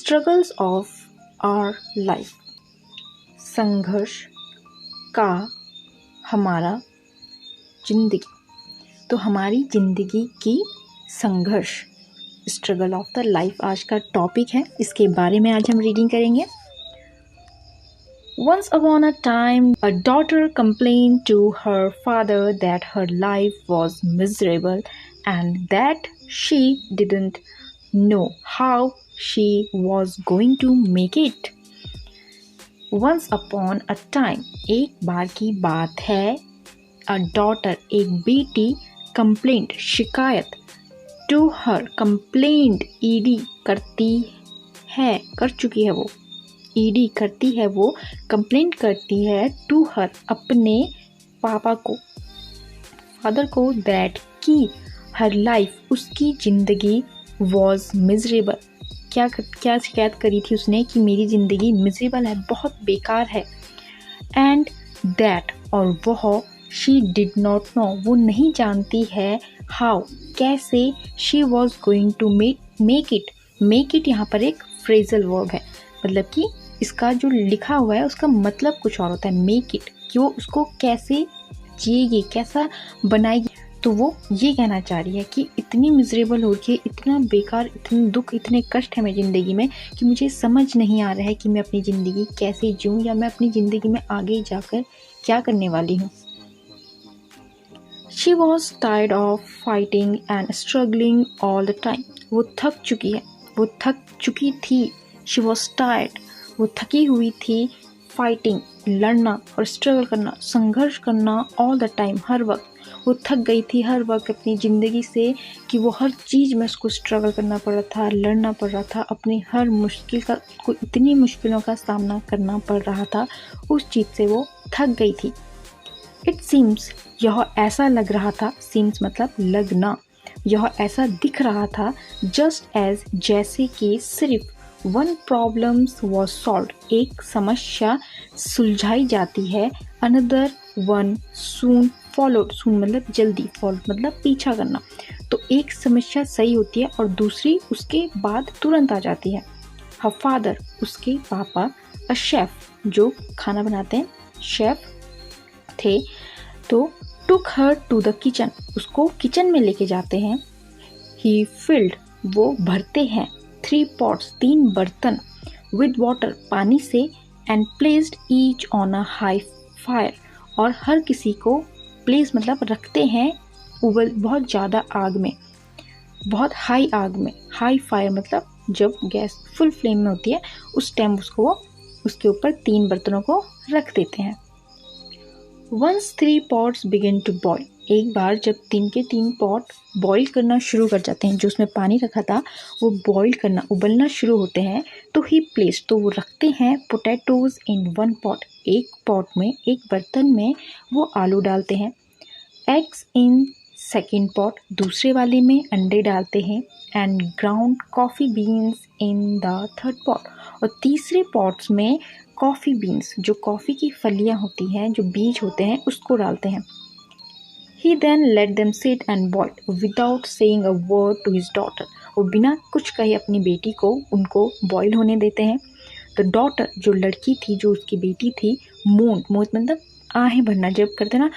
Struggles of our life, संघर्ष का हमारा जिंदगी। तो हमारी जिंदगी की संघर्ष, स्ट्रगल ऑफ द लाइफ आज का टॉपिक है। इसके बारे में आज हम रीडिंग करेंगे। Once upon a time, a daughter complained to her father that her life was miserable and that she didn't know how she was going to make it. Once upon a time, एक बार की बात है, a daughter एक बेटी, complained शिकायत, to her complained ed करती है, कर चुकी है वो, ईडी करती है वो, कंप्लेंट करती है टू हर अपने पापा को, फादर को, दैट की हर लाइफ उसकी ज़िंदगी वॉज मिजरेबल। क्या शिकायत करी थी उसने कि मेरी ज़िंदगी मिजरेबल है, बहुत बेकार है। एंड दैट और वह, शी डिड नॉट नो वो नहीं जानती है, हाउ कैसे, she was going to make it. Make it यहाँ पर एक फ्रेजल वर्ब है, मतलब कि इसका जो लिखा हुआ है उसका मतलब कुछ और होता है। मेक इट कि वो उसको कैसे जिएगी, कैसा बनाएगी। तो वो ये कहना चाह रही है कि इतनी मिजरेबल हो रही है, इतना बेकार, इतने दुख, इतने कष्ट है मेरी ज़िंदगी में कि मुझे समझ नहीं आ रहा है कि मैं अपनी ज़िंदगी कैसे जीऊँ या मैं अपनी ज़िंदगी में आगे जाकर क्या करने वाली हूँ। She was tired of fighting and struggling all the time. वो थक चुकी है, वो थक चुकी थी। She was tired, वो थकी हुई थी, फाइटिंग लड़ना और स्ट्रगल करना, संघर्ष करना, ऑल द टाइम हर वक्त। वो थक गई थी हर वक्त अपनी ज़िंदगी से कि वो हर चीज़ में उसको स्ट्रगल करना पड़ रहा था, लड़ना पड़ रहा था, अपनी हर मुश्किल का को इतनी मुश्किलों का सामना करना पड़ रहा था, उस चीज़ से वो थक गई थी। इट सीम्स, यह ऐसा लग रहा था, सीम्स मतलब लगना, यह ऐसा दिख रहा था, जस्ट एज जैसे कि सिर्फ वन प्रॉब्लम्स वॉज सॉल्व एक समस्या सुलझाई जाती है, अनदर वन सून फॉलोड, सून मतलब जल्दी, फॉलो मतलब पीछा करना। तो एक समस्या सही होती है और दूसरी उसके बाद तुरंत आ जाती है। हर फादर उसके पापा, अ शेफ जो खाना बनाते हैं, शेफ थे, तो टुक हर टू द किचन उसको किचन में लेके जाते हैं। ही फिल्ड वो भरते हैं, 3 pots 3 बर्तन, विद वाटर पानी से, and placed each on a high fire और हर किसी को प्लेस मतलब रखते हैं उबल बहुत ज़्यादा आग में, बहुत हाई आग में। हाई फायर मतलब जब गैस फुल फ्लेम में होती है उस टाइम उसको वो उसके ऊपर 3 बर्तनों को रख देते हैं। Once 3 pots begin to boil, एक बार जब 3 के 3 पॉट बॉईल करना शुरू कर जाते हैं, जो उसमें पानी रखा था वो बॉईल करना, उबलना शुरू होते हैं, तो ही प्लेस तो वो रखते हैं पोटैटोज़ इन 1 pot एक पॉट में, एक बर्तन में वो आलू डालते हैं। एग्स इन 2nd pot दूसरे वाले में अंडे डालते हैं, and ground coffee beans in the 3rd pot और तीसरे पॉट्स में कॉफ़ी बीन्स जो कॉफ़ी की फलियाँ होती हैं, जो बीज होते हैं, उसको डालते हैं। He then let them sit and boil without saying a word to his daughter. वो बिना कुछ कहे अपनी बेटी को उनको बॉईल होने देते हैं। The daughter जो लड़की थी, जो उसकी बेटी थी, मोन मतलब आहें भरना, जब करते ना,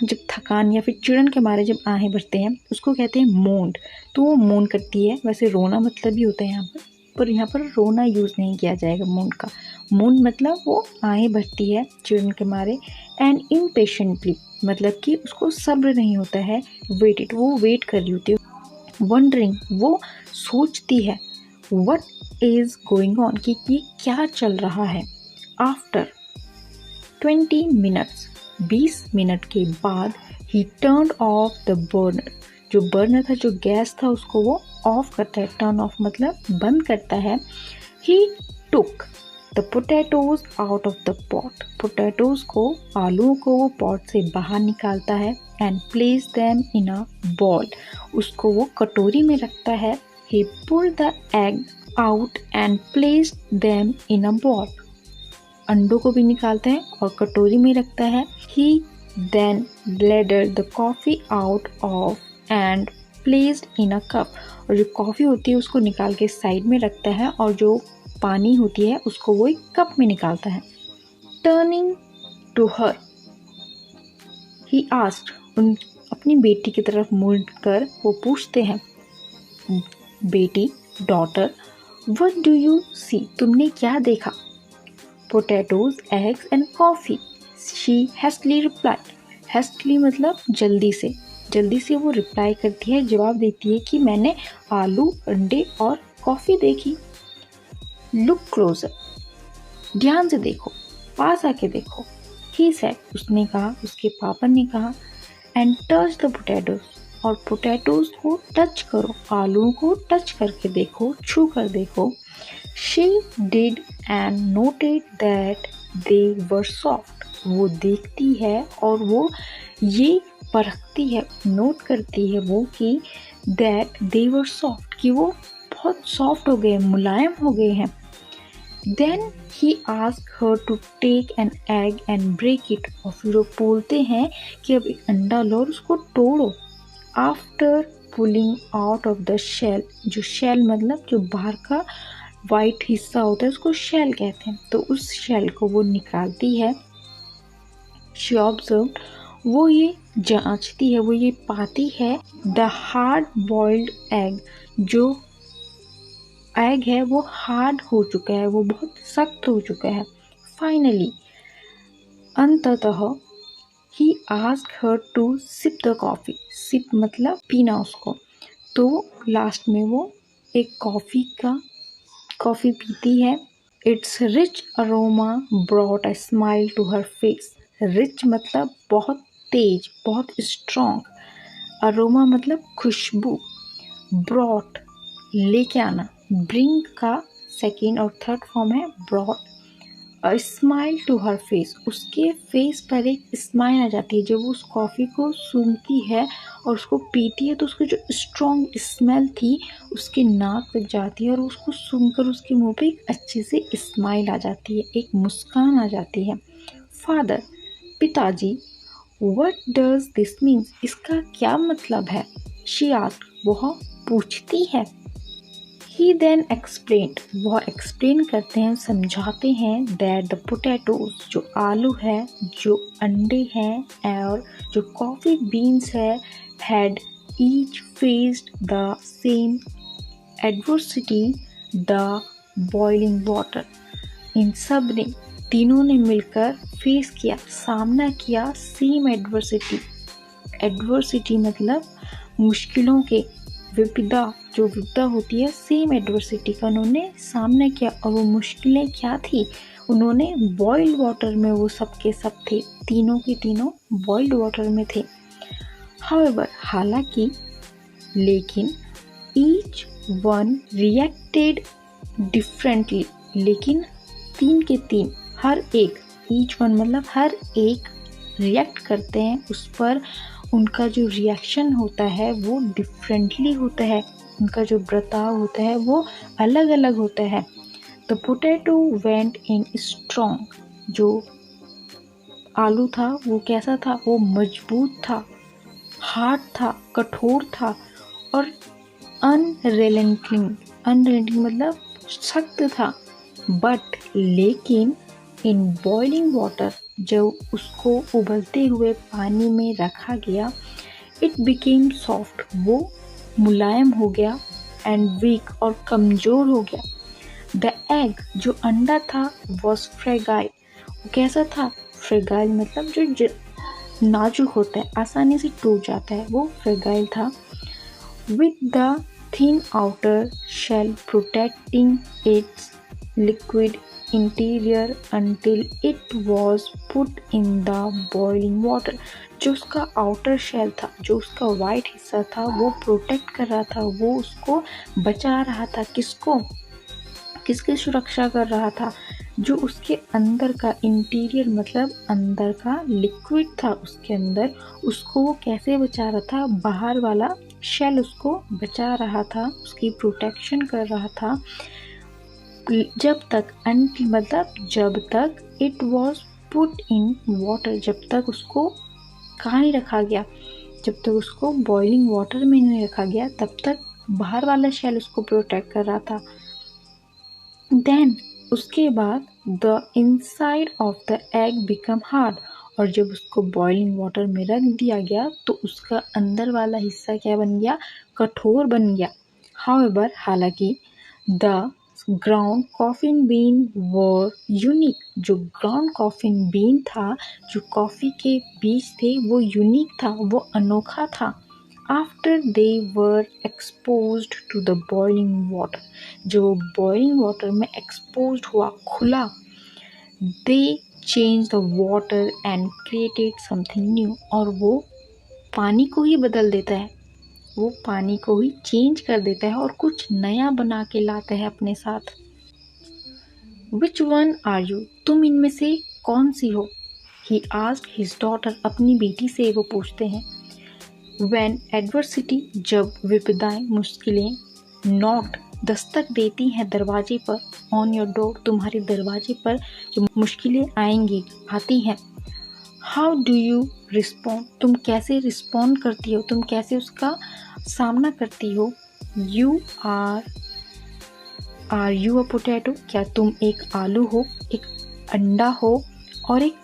जब थकान या फिर चिड़न के मारे जब आहें भरते हैं उसको कहते हैं मोन्ड। तो वो मोन करती है। वैसे रोना मतलब भी होता है यहाँ पर यहाँ पर रोना यूज़ नहीं किया जाएगा मोन्ड का। मोन मतलब वो आहें भरती है चिड़न के मारे। एंड इम्पेशेंटली मतलब कि उसको सब्र नहीं होता है, वेटेड वो वेट कर रही होती है। वंडरिंग वो सोचती है, व्हाट इज़ गोइंग ऑन कि ये क्या चल रहा है। आफ्टर 20 minutes 20 मिनट के बाद, ही टर्न ऑफ द बर्नर जो बर्नर था, जो गैस था, उसको वो ऑफ करता है। टर्न ऑफ मतलब बंद करता है। He took the potatoes out of the pot potatoes को, आलू को वो पॉट से बाहर निकालता है। And place them in a bowl उसको वो कटोरी में रखता है। He pulled the egg out and placed them in a bowl अंडों को भी निकालता है और कटोरी में रखता है। He then laddered the coffee out of and placed in a cup, और जो कॉफ़ी होती है उसको निकाल के साइड में रखता है और जो पानी होती है उसको वो एक कप में निकालता है। Turning to her he asked, उन अपनी बेटी की तरफ मुड़कर वो पूछते हैं, बेटी, daughter, what do you see, तुमने क्या देखा? Potatoes, eggs and coffee, she hastily replied. Hastily मतलब जल्दी से वो रिप्लाई करती है, जवाब देती है कि मैंने आलू, अंडे और कॉफ़ी देखी। लुक क्लोजर, ध्यान से देखो, पास आके देखो। ही सेड, उसने कहा, उसके पापा ने कहा। एंड टच द पोटैटोज, और पोटैटोज को टच करो, आलूओं को टच करके देखो, छू कर देखो। She did and noted that they were soft, वो देखती है और वो ये परखती है, नोट करती है वो कि दैट दे वर सॉफ्ट, कि वो बहुत सॉफ्ट हो गए, मुलायम हो गए हैं। Then he asked her to take an egg and break it, और फिर वो बोलते हैं कि अब एक अंडा लो और उसको तोड़ो। After pulling out of the shell, जो शेल मतलब जो बाहर का वाइट हिस्सा होता है उसको शेल कहते हैं, तो उस शेल को वो निकालती है। She observed, वो ये जांचती है, वो ये पाती है, the hard boiled egg, जो एग है वो हार्ड हो चुका है, वो बहुत सख्त हो चुका है। फाइनली, अंततः, he asked her to sip the coffee, sip मतलब पीना उसको, तो लास्ट में वो एक कॉफ़ी पीती है। Its rich aroma brought a smile to her face, rich मतलब बहुत तेज, बहुत स्ट्रॉन्ग, अरोमा मतलब खुशबू, ब्रॉट लेके आना, ब्रिंग का सेकेंड और थर्ड फॉर्म है brought, a smile to her face, उसके फेस पर एक स्माइल आ जाती है जब वो उस कॉफ़ी को सूंघती है और उसको पीती है, तो उसकी जो स्ट्रॉन्ग स्मेल थी उसके नाक तक जाती है और उसको सूंघकर उसके मुंह पे एक अच्छी सी स्माइल आ जाती है, एक मुस्कान आ जाती है। फादर, पिताजी, व्हाट डज दिस मीन्स, इसका क्या मतलब है? शी आस्क्ड, वह पूछती है। He then explained, वह एक्सप्लेन करते हैं, समझाते हैं, that the potatoes, जो आलू है, जो अंडे हैं और जो कॉफ़ी बीन्स है, had each faced the same adversity, the boiling water, इन सब ने, तीनों ने मिलकर फेस किया, सामना किया, सेम एडवर्सिटी मतलब मुश्किलों के, विपदा, जो विपदा होती है, सेम एडवर्सिटी का उन्होंने सामना किया। और वो मुश्किलें क्या थी? उन्होंने बॉइल्ड वाटर में, वो सब के सब थे, तीनों के तीनों बॉइल्ड वाटर में थे। हाउएवर, हालांकि, लेकिन, ईच वन रिएक्टेड डिफरेंटली, लेकिन तीन के तीन, हर एक, ईच वन मतलब हर एक रिएक्ट करते हैं उस पर, उनका जो रिएक्शन होता है वो डिफरेंटली होता है, उनका जो बर्ताव होता है वो अलग अलग होता है। The potato went in strong, जो आलू था वो कैसा था? वो मजबूत था, हार्ड था, कठोर था, और अनरेलेंटिंग मतलब सख्त था। बट लेकिन, इन बॉइलिंग वाटर, जब उसको उबलते हुए पानी में रखा गया, इट बिकेम सॉफ्ट, वो मुलायम हो गया, एंड वीक और कमज़ोर हो गया। द एग, जो अंडा था, वॉज फ्रेगाइल, वो कैसा था? फ्रेगाइल मतलब जो नाजुक होता है, आसानी से टूट जाता है, वो फ्रेगाइल था। With the thin outer shell protecting its liquid interior until it was put in the boiling water, जो उसका आउटर शेल था, जो उसका वाइट हिस्सा था, वो प्रोटेक्ट कर रहा था, वो उसको बचा रहा था। किसकी सुरक्षा कर रहा था? जो उसके अंदर का इंटीरियर मतलब अंदर का लिक्विड था उसके अंदर, उसको वो कैसे बचा रहा था? बाहर वाला शेल उसको बचा रहा था, उसकी प्रोटेक्शन कर रहा था। जब तक, until मतलब जब तक, it was put in water, जब तक उसको कहाँ नहीं रखा गया? जब तक उसको बॉइलिंग वाटर में नहीं रखा गया तब तक बाहर वाला शेल उसको प्रोटेक्ट कर रहा था। देन उसके बाद the inside of the egg become hard, और जब उसको बॉइलिंग वाटर में रख दिया गया तो उसका अंदर वाला हिस्सा क्या बन गया, कठोर बन गया। हाउएवर, हालांकि the ground coffee bean were unique, जो ग्राउंड कॉफिन बीन था, जो कॉफ़ी के बीज थे, वो यूनिक था, वो अनोखा था। After they were exposed to the boiling water, जो बॉइलिंग वाटर में एक्सपोज्ड हुआ, खुला, they change the water and created something new, और वो पानी को ही बदल देता है, वो पानी को ही चेंज कर देता है और कुछ नया बना के लाता है अपने साथ। विच वन आर यू, तुम इनमें से कौन सी हो? ही आस्क्ड हिज डॉटर, अपनी बेटी से वो पूछते हैं। When adversity, जब विपदाएं, मुश्किलें, knocked, दस्तक देती हैं दरवाजे पर, on your door, तुम्हारे दरवाजे पर जो मुश्किलें आएंगी, आती हैं, how do you respond, तुम कैसे रिस्पॉन्ड करती हो, तुम कैसे उसका सामना करती हो? You are you a potato, क्या तुम एक आलू हो, एक अंडा हो और एक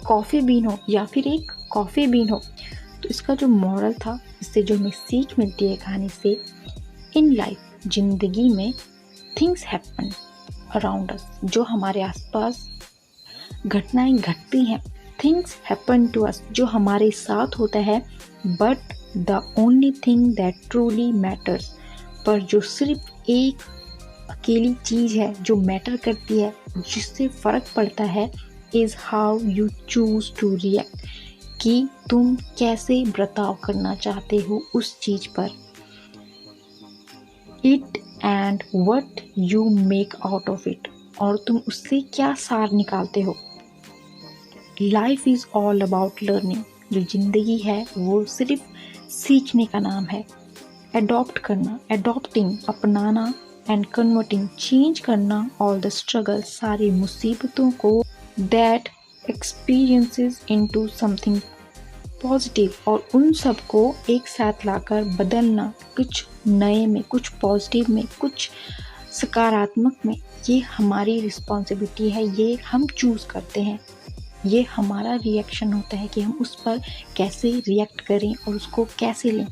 कॉफ़ी बीन हो, या फिर एक कॉफ़ी बीन हो? तो इसका जो मॉरल था, इससे जो हमें सीख मिलती है कहानी से, इन लाइफ, जिंदगी में, थिंग्स हैपन अराउंड अस, जो हमारे आसपास घटनाएं घटती हैं, थिंग्स हैपन टू अस, जो हमारे साथ होता है, but the only thing that truly matters, पर जो सिर्फ एक अकेली चीज़ है जो मैटर करती है, जिससे फ़र्क पड़ता है, is how you choose to react, कि तुम कैसे बर्ताव करना चाहते हो उस चीज़ पर। It and what you make out of it, और तुम उससे क्या सार निकालते हो। Life is all about learning, जो ज़िंदगी है वो सिर्फ सीखने का नाम है। एडॉप्ट करना, एडॉप्टिंग, अपनाना, एंड कन्वर्टिंग, चेंज करना, ऑल द स्ट्रगल, सारी मुसीबतों को, that experiences into something positive, और उन सब को एक साथ लाकर बदलना, कुछ नए में, कुछ पॉजिटिव में, कुछ सकारात्मक में, ये हमारी रिस्पॉन्सिबिलिटी है, ये हम चूज़ करते हैं, ये हमारा रिएक्शन होता है कि हम उस पर कैसे रिएक्ट करें और उसको कैसे लें,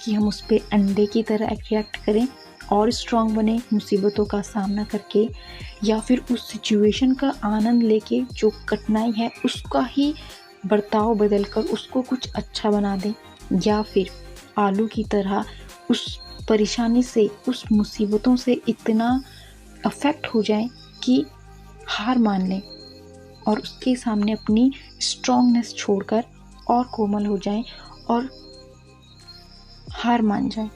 कि हम उस पर अंडे की तरह रिएक्ट करें और स्ट्रॉन्ग बने मुसीबतों का सामना करके, या फिर उस सिचुएशन का आनंद लेके, जो कठिनाई है उसका ही बर्ताव बदलकर उसको कुछ अच्छा बना दें, या फिर आलू की तरह उस परेशानी से, उस मुसीबतों से इतना अफेक्ट हो जाएं कि हार मान लें और उसके सामने अपनी स्ट्रॉन्गनेस छोड़कर और कोमल हो जाएं और हार मान जाएं।